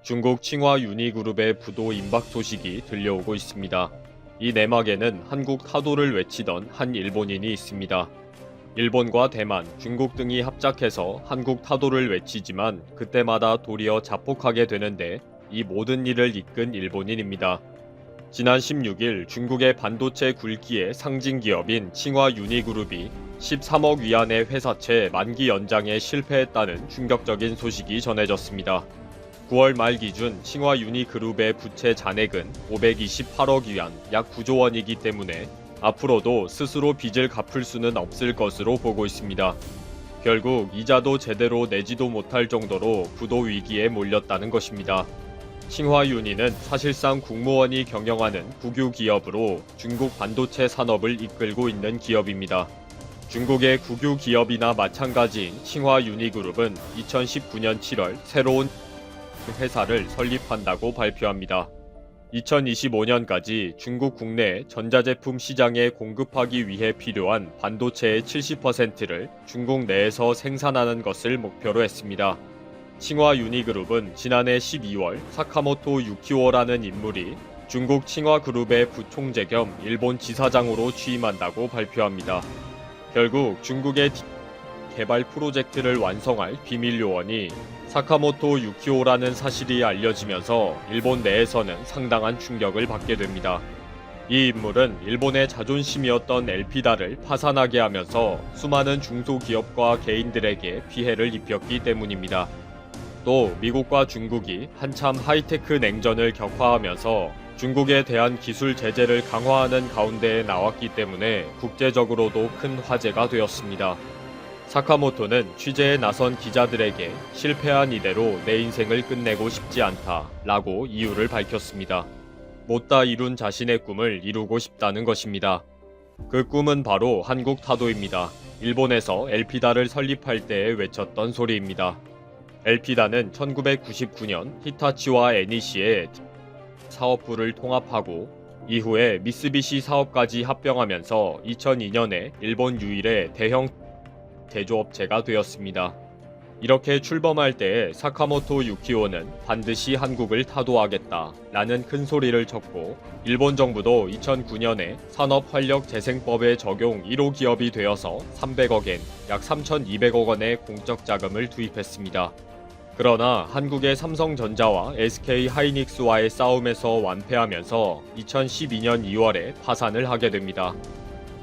중국 칭화 유니그룹의 부도 임박 소식이 들려오고 있습니다. 이 내막에는 한국 타도를 외치던 한 일본인이 있습니다. 일본과 대만, 중국 등이 합작해서 한국 타도를 외치지만 그때마다 도리어 자폭하게 되는데 이 모든 일을 이끈 일본인입니다. 지난 16일 중국의 반도체 굴기의 상징 기업인 칭화 유니그룹이 13억 위안의 회사채 만기 연장에 실패했다는 충격적인 소식이 전해졌습니다. 9월 말 기준 칭화 유니그룹의 부채 잔액은 528억 위안, 약 9조 원이기 때문에 앞으로도 스스로 빚을 갚을 수는 없을 것으로 보고 있습니다. 결국 이자도 제대로 내지도 못할 정도로 부도 위기에 몰렸다는 것입니다. 칭화유니는 사실상 국무원이 경영하는 국유 기업으로 중국 반도체 산업을 이끌고 있는 기업입니다. 중국의 국유 기업이나 마찬가지인 칭화유니그룹은 2019년 7월 새로운 회사를 설립한다고 발표합니다. 2025년까지 중국 국내 전자제품 시장에 공급하기 위해 필요한 반도체의 70%를 중국 내에서 생산하는 것을 목표로 했습니다. 칭화 유니그룹은 지난해 12월 사카모토 유키오라는 인물이 중국 칭화그룹의 부총재 겸 일본 지사장으로 취임한다고 발표합니다. 결국 중국의 개발 프로젝트를 완성할 비밀 요원이 사카모토 유키오라는 사실이 알려지면서 일본 내에서는 상당한 충격을 받게 됩니다. 이 인물은 일본의 자존심이었던 엘피다를 파산하게 하면서 수많은 중소기업과 개인들에게 피해를 입혔기 때문입니다. 또 미국과 중국이 한참 하이테크 냉전을 격화하면서 중국에 대한 기술 제재를 강화하는 가운데에 나왔기 때문에 국제적으로도 큰 화제가 되었습니다. 사카모토는 취재에 나선 기자들에게 실패한 이대로 내 인생을 끝내고 싶지 않다 라고 이유를 밝혔습니다. 못다 이룬 자신의 꿈을 이루고 싶다는 것입니다. 그 꿈은 바로 한국 타도입니다. 일본에서 엘피다를 설립할 때에 외쳤던 소리입니다. 엘피다는 1999년 히타치와 애니시의 사업부를 통합하고 이후에 미쓰비시 사업까지 합병하면서 2002년에 일본 유일의 대형 제조업체가 되었습니다. 이렇게 출범할 때에 사카모토 유키오는 반드시 한국을 타도하겠다 라는 큰 소리를 쳤고 일본 정부도 2009년에 산업활력재생법의 적용 1호 기업이 되어서 300억엔, 약 3,200억 원의 공적 자금을 투입했습니다. 그러나 한국의 삼성전자와 SK하이닉스와의 싸움에서 완패하면서 2012년 2월에 파산을 하게 됩니다.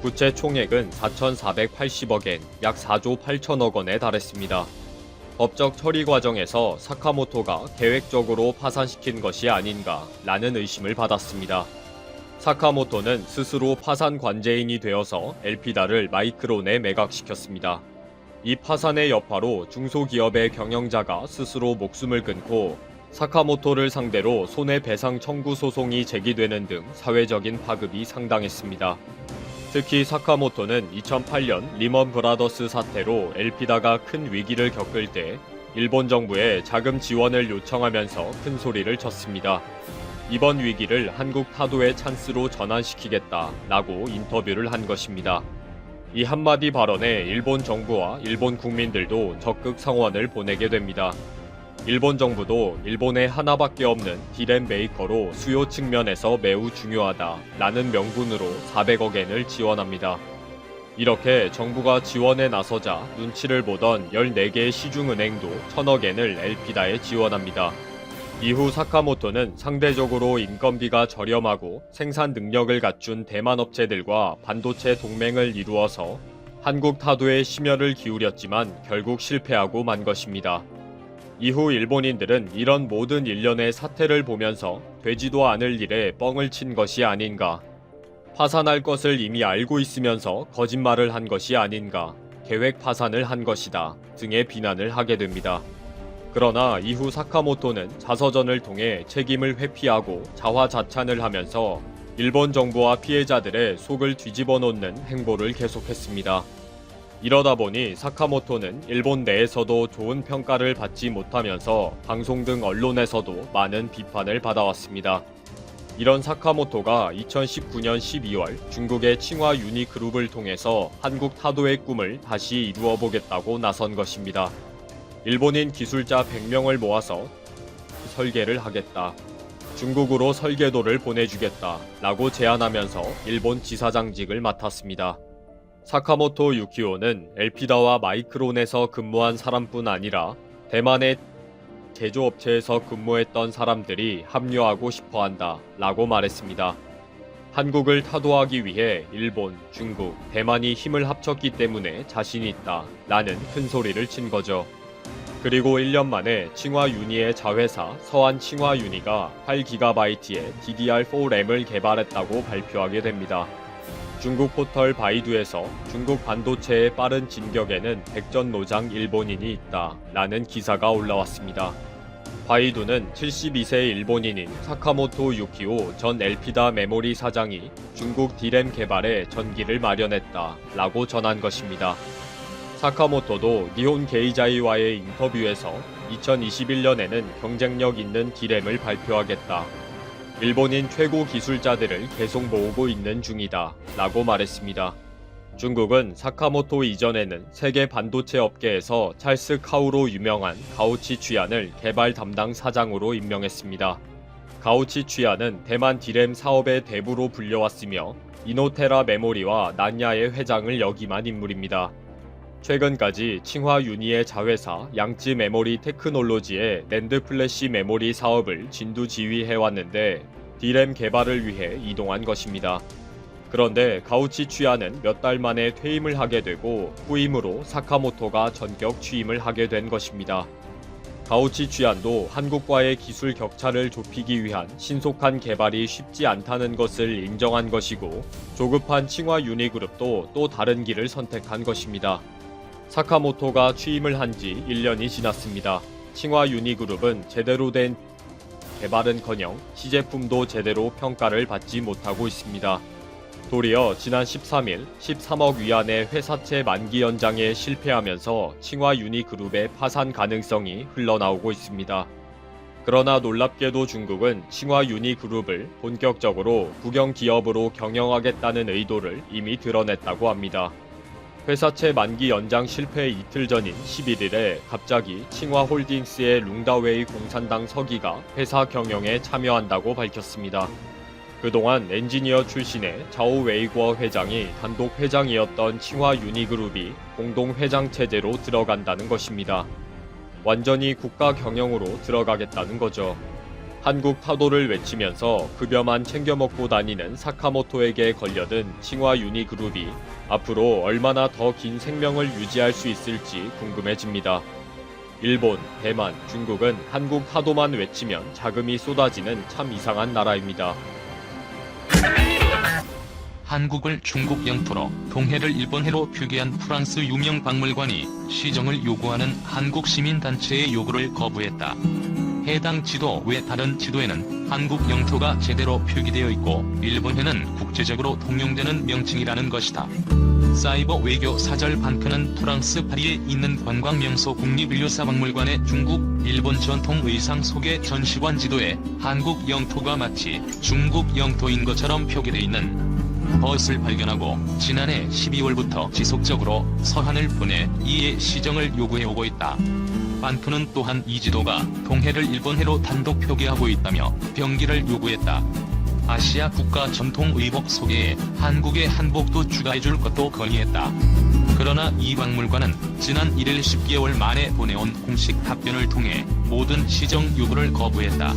부채 총액은 4,480억엔, 약 4조 8천억 원에 달했습니다. 법적 처리 과정에서 사카모토가 계획적으로 파산시킨 것이 아닌가라는 의심을 받았습니다. 사카모토는 스스로 파산 관제인이 되어서 엘피다를 마이크론에 매각시켰습니다. 이 파산의 여파로 중소기업의 경영자가 스스로 목숨을 끊고 사카모토를 상대로 손해배상 청구 소송이 제기되는 등 사회적인 파급이 상당했습니다. 특히 사카모토는 2008년 리먼 브라더스 사태로 엘피다가 큰 위기를 겪을 때 일본 정부에 자금 지원을 요청하면서 큰 소리를 쳤습니다. 이번 위기를 한국 타도의 찬스로 전환시키겠다라고 인터뷰를 한 것입니다. 이 한마디 발언에 일본 정부와 일본 국민들도 적극 성원을 보내게 됩니다. 일본 정부도 일본에 하나밖에 없는 디램 메이커로 수요 측면에서 매우 중요하다라는 명분으로 400억엔을 지원합니다. 이렇게 정부가 지원에 나서자 눈치를 보던 14개의 시중은행도 1,000억엔을 엘피다에 지원합니다. 이후 사카모토는 상대적으로 인건비가 저렴하고 생산 능력을 갖춘 대만 업체들과 반도체 동맹을 이루어서 한국 타도에 심혈을 기울였지만 결국 실패하고 만 것입니다. 이후 일본인들은 이런 모든 일련의 사태를 보면서 되지도 않을 일에 뻥을 친 것이 아닌가, 파산할 것을 이미 알고 있으면서 거짓말을 한 것이 아닌가, 계획 파산을 한 것이다 등의 비난을 하게 됩니다. 그러나 이후 사카모토는 자서전을 통해 책임을 회피하고 자화자찬을 하면서 일본 정부와 피해자들의 속을 뒤집어 놓는 행보를 계속했습니다. 이러다 보니 사카모토는 일본 내에서도 좋은 평가를 받지 못하면서 방송 등 언론에서도 많은 비판을 받아왔습니다. 이런 사카모토가 2019년 12월 중국의 칭화 유니그룹을 통해서 한국 타도의 꿈을 다시 이루어보겠다고 나선 것입니다. 일본인 기술자 100명을 모아서 설계를 하겠다. 중국으로 설계도를 보내주겠다 라고 제안하면서 일본 지사장직을 맡았습니다. 사카모토 유키오는 엘피다와 마이크론에서 근무한 사람뿐 아니라 대만의 제조업체에서 근무했던 사람들이 합류하고 싶어한다 라고 말했습니다. 한국을 타도하기 위해 일본, 중국, 대만이 힘을 합쳤기 때문에 자신이 있다 라는 큰 소리를 친 거죠. 그리고 1년 만에 칭화유니의 자회사 서한 칭화유니가 8GB의 DDR4램을 개발했다고 발표하게 됩니다. 중국 포털 바이두에서 중국 반도체의 빠른 진격에는 백전노장 일본인이 있다 라는 기사가 올라왔습니다. 바이두는 72세 일본인인 사카모토 유키오 전 엘피다 메모리 사장이 중국 D램 개발에 전기를 마련했다 라고 전한 것입니다. 사카모토도 니혼 게이자이와의 인터뷰에서 2021년에는 경쟁력 있는 D램을 발표하겠다. 일본인 최고 기술자들을 계속 모으고 있는 중이다 라고 말했습니다. 중국은 사카모토 이전에는 세계 반도체 업계에서 찰스 카우로 유명한 가오치 취안을 개발 담당 사장으로 임명했습니다. 가오치 취안은 대만 D램 사업의 대부로 불려왔으며 이노테라 메모리와 난야의 회장을 역임한 인물입니다. 최근까지 칭화유니의 자회사 양쯔 메모리 테크놀로지의 낸드 플래시 메모리 사업을 진두지휘해왔는데 D램 개발을 위해 이동한 것입니다. 그런데 가우치 취안은 몇 달 만에 퇴임을 하게 되고 후임으로 사카모토가 전격 취임을 하게 된 것입니다. 가우치 취안도 한국과의 기술 격차를 좁히기 위한 신속한 개발이 쉽지 않다는 것을 인정한 것이고 조급한 칭화유니그룹도 또 다른 길을 선택한 것입니다. 사카모토가 취임을 한 지 1년이 지났습니다. 칭화유니그룹은 제대로 된 개발은커녕 시제품도 제대로 평가를 받지 못하고 있습니다. 도리어 지난 13일 13억 위안의 회사채 만기 연장에 실패하면서 칭화유니그룹의 파산 가능성이 흘러나오고 있습니다. 그러나 놀랍게도 중국은 칭화유니그룹을 본격적으로 국영기업으로 경영하겠다는 의도를 이미 드러냈다고 합니다. 회사채 만기 연장 실패 이틀 전인 11일에 갑자기 칭화홀딩스의 룽다웨이 공산당 서기가 회사 경영에 참여한다고 밝혔습니다. 그동안 엔지니어 출신의 자오 웨이구어 회장이 단독 회장이었던 칭화유니그룹이 공동 회장 체제로 들어간다는 것입니다. 완전히 국가 경영으로 들어가겠다는 거죠. 한국 타도를 외치면서 급여만 챙겨 먹고 다니는 사카모토에게 걸려든 칭화유니그룹이 앞으로 얼마나 더 긴 생명을 유지할 수 있을지 궁금해집니다. 일본, 대만, 중국은 한국 타도만 외치면 자금이 쏟아지는 참 이상한 나라입니다. 한국을 중국 영토로, 동해를 일본해로 표기한 프랑스 유명 박물관이 시정을 요구하는 한국 시민단체의 요구를 거부했다. 해당 지도 외 다른 지도에는 한국 영토가 제대로 표기되어 있고 일본해는 국제적으로 통용되는 명칭이라는 것이다. 사이버 외교 사절 반크는 프랑스 파리에 있는 관광명소 국립인류사박물관의 중국, 일본 전통 의상 소개 전시관 지도에 한국 영토가 마치 중국 영토인 것처럼 표기되어 있는 것을 발견하고 지난해 12월부터 지속적으로 서한을 보내 이에 시정을 요구해오고 있다. 반크는 또한 이 지도가 동해를 일본해로 단독 표기하고 있다며 병기를 요구했다. 아시아 국가 전통 의복 소개에 한국의 한복도 추가해줄 것도 건의했다. 그러나 이 박물관은 지난 1일 10개월 만에 보내온 공식 답변을 통해 모든 시정 요구를 거부했다.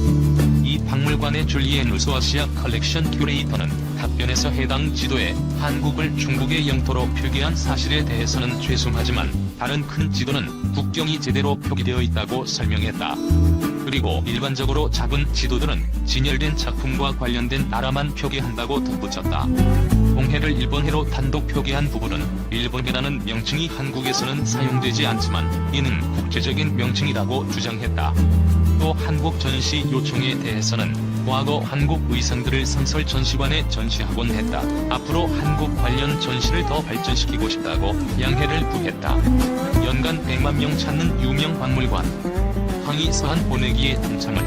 이 박물관의 줄리에 누소 아시아 컬렉션 큐레이터는 답변에서 해당 지도에 한국을 중국의 영토로 표기한 사실에 대해서는 죄송하지만 다른 큰 지도는 국경이 제대로 표기되어 있다고 설명했다. 그리고 일반적으로 작은 지도들은 진열된 작품과 관련된 나라만 표기한다고 덧붙였다. 동해를 일본해로 단독 표기한 부분은 일본해라는 명칭이 한국에서는 사용되지 않지만 이는 국제적인 명칭이라고 주장했다. 또 한국 전시 요청에 대해서는 과거 한국 의상들을 상설 전시관에 전시하곤 했다. 앞으로 한국 관련 전시를 더 발전시키고 싶다고 양해를 구했다. 연간 100만 명 찾는 유명 박물관. 항의 서한 보내기에 동참을.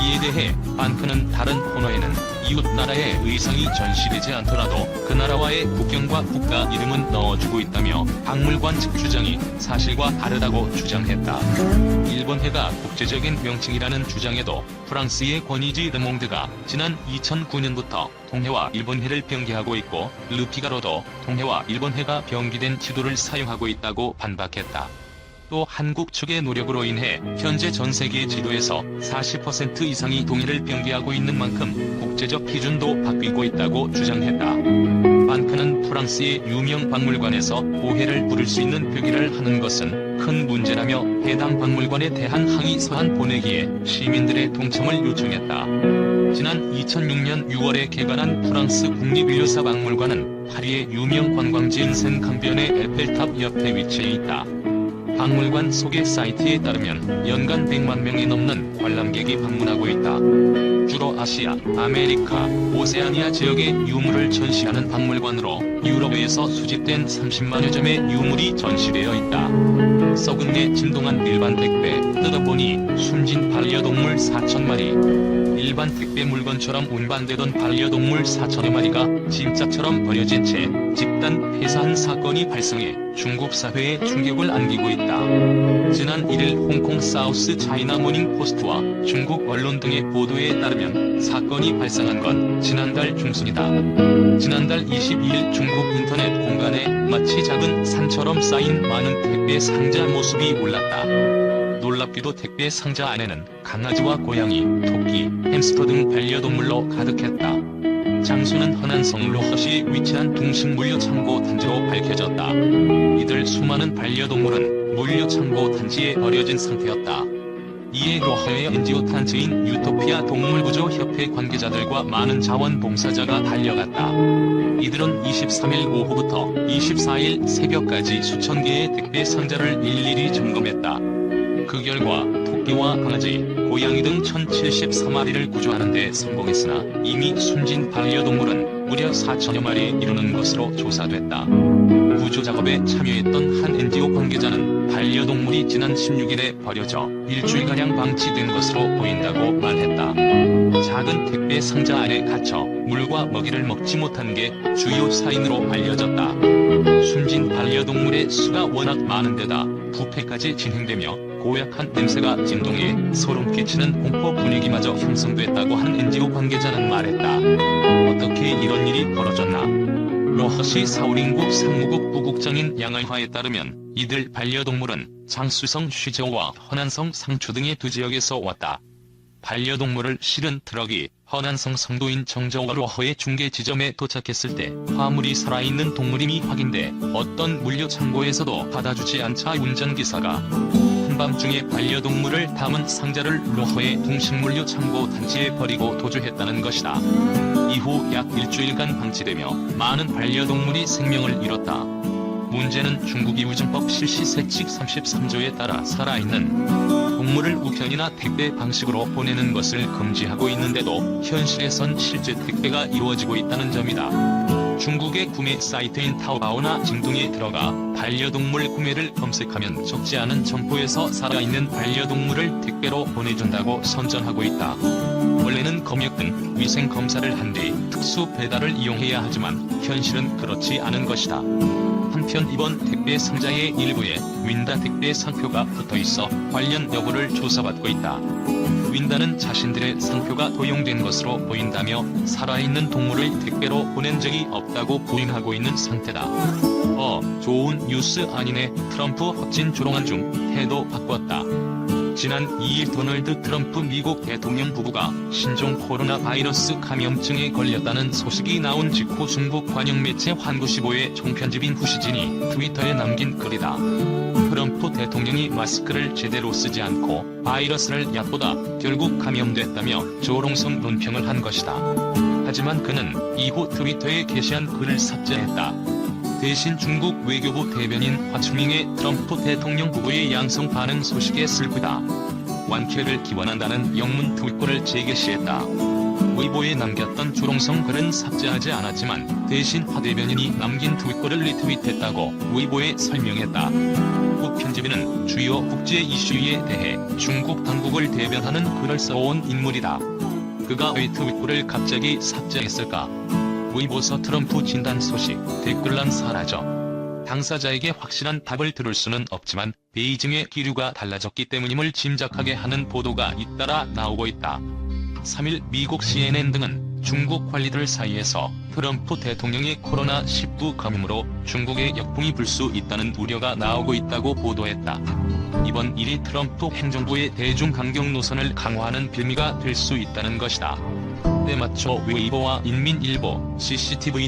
이에 대해 반크는 다른 코너에는 이웃 나라의 의상이 전시되지 않더라도 그 나라와의 국경과 국가 이름은 넣어주고 있다며 박물관 측 주장이 사실과 다르다고 주장했다. 일본해가 국제적인 명칭이라는 주장에도 프랑스의 권위지 르몽드가 지난 2009년부터 동해와 일본해를 병기하고 있고 르피가로도 동해와 일본해가 병기된 지도를 사용하고 있다고 반박했다. 또 한국 측의 노력으로 인해 현재 전 세계 지도에서 40% 이상이 동해를 병기하고 있는 만큼 국제적 기준도 바뀌고 있다고 주장했다. 반크는 프랑스의 유명 박물관에서 오해를 부를 수 있는 표기를 하는 것은 큰 문제라며 해당 박물관에 대한 항의 서한 보내기에 시민들의 동참을 요청했다. 지난 2006년 6월에 개관한 프랑스 국립인류사 박물관은 파리의 유명 관광지인 센강변의 에펠탑 옆에 위치해 있다. 박물관 소개 사이트에 따르면 연간 100만 명이 넘는 관람객이 방문하고 있다. 주로 아시아, 아메리카, 오세아니아 지역의 유물을 전시하는 박물관으로 유럽에서 수집된 30만여 점의 유물이 전시되어 있다. 썩은 게 진동한 일반 택배, 뜯어보니 숨진 반려동물 4,000마리. 일반 택배 물건처럼 운반되던 반려동물 4천여 마리가 진짜처럼 버려진 채 집단 폐사한 사건이 발생해 중국 사회에 충격을 안기고 있다. 지난 1일 홍콩 사우스 차이나 모닝 포스트와 중국 언론 등의 보도에 따르면 사건이 발생한 건 지난달 중순이다. 지난달 22일 중국 인터넷 공간에 마치 작은 산처럼 쌓인 많은 택배 상자 모습이 올랐다. 놀랍게도 택배 상자 안에는 강아지와 고양이, 토끼, 햄스터 등 반려동물로 가득했다. 장소는 허난성 로허시에 위치한 동식물류 창고 단지로 밝혀졌다. 이들 수많은 반려동물은 물류 창고 단지에 버려진 상태였다. 이에 로허의 NGO 단체인 유토피아 동물구조협회 관계자들과 많은 자원봉사자가 달려갔다. 이들은 23일 오후부터 24일 새벽까지 수천 개의 택배 상자를 일일이 점검했다. 그 결과 토끼와 강아지, 고양이 등 1073마리를 구조하는 데 성공했으나 이미 숨진 반려동물은 무려 4천여 마리에 이르는 것으로 조사됐다. 구조작업에 참여했던 한 NGO 관계자는 반려동물이 지난 16일에 버려져 일주일가량 방치된 것으로 보인다고 말했다. 작은 택배 상자 안에 갇혀 물과 먹이를 먹지 못한 게 주요 사인으로 알려졌다. 숨진 반려동물의 수가 워낙 많은 데다 부패까지 진행되며 고약한 냄새가 진동해 소름 끼치는 공포 분위기마저 형성됐다고 한 NGO 관계자는 말했다. 어떻게 이런 일이 벌어졌나? 로허시 사우링국 상무국 부국장인 양알화에 따르면 이들 반려동물은 장수성 쉬저우와 허난성 상추 등의 두 지역에서 왔다. 반려동물을 실은 트럭이 허난성 성도인 정저와 로허의 중개 지점에 도착했을 때 화물이 살아있는 동물임이 확인돼 어떤 물류 창고에서도 받아주지 않자 운전기사가 한밤중에 반려동물을 담은 상자를 로허의 동식물류 창고 단지에 버리고 도주했다는 것이다. 이후 약 일주일간 방치되며 많은 반려동물이 생명을 잃었다. 문제는 중국 이우증법 실시 세칙 33조에 따라 살아있는 동물을 우편이나 택배 방식으로 보내는 것을 금지하고 있는데도 현실에선 실제 택배가 이루어지고 있다는 점이다. 중국의 구매 사이트인 타오바오나 징둥에 들어가 반려동물 구매를 검색하면 적지 않은 점포에서 살아있는 반려동물을 택배로 보내준다고 선전하고 있다. 원래는 검역 등 위생 검사를 한 뒤 특수 배달을 이용해야 하지만 현실은 그렇지 않은 것이다. 한편 이번 택배 상자의 일부에 윈다 택배 상표가 붙어있어 관련 여부를 조사받고 있다. 윈다는 자신들의 상표가 도용된 것으로 보인다며 살아있는 동물을 택배로 보낸 적이 없다고 부인하고 있는 상태다. 좋은 뉴스 아니네. 트럼프 확진 조롱한 중 태도 바꿨다. 지난 2일 도널드 트럼프 미국 대통령 부부가 신종 코로나 바이러스 감염증에 걸렸다는 소식이 나온 직후 중국 관영 매체 환구시보의 총편집인 후시진이 트위터에 남긴 글이다. 트럼프 대통령이 마스크를 제대로 쓰지 않고 바이러스를 얕보다 결국 감염됐다며 조롱성 논평을 한 것이다. 하지만 그는 이후 트위터에 게시한 글을 삭제했다. 대신 중국 외교부 대변인 화충잉의 트럼프 대통령 부부의 양성 반응 소식에 슬프다. 완쾌를 기원한다는 영문 트윗글을 재게시했다. 웨이보에 남겼던 조롱성 글은 삭제하지 않았지만 대신 화 대변인이 남긴 트윗글을 리트윗했다고 웨이보에 설명했다. 국 편집인은 주요 국제 이슈에 대해 중국 당국을 대변하는 글을 써온 인물이다. 그가 왜 트윗글을 갑자기 삭제했을까? 웨이보서 트럼프 진단 소식, 댓글란 사라져. 당사자에게 확실한 답을 들을 수는 없지만 베이징의 기류가 달라졌기 때문임을 짐작하게 하는 보도가 잇따라 나오고 있다. 3일 미국 CNN 등은 중국 관리들 사이에서 트럼프 대통령의 코로나19 감염으로 중국에 역풍이 불 수 있다는 우려가 나오고 있다고 보도했다. 이번 일이 트럼프 행정부의 대중 강경 노선을 강화하는 빌미가 될 수 있다는 것이다. 때맞춰 웨이보와 인민일보, CCTV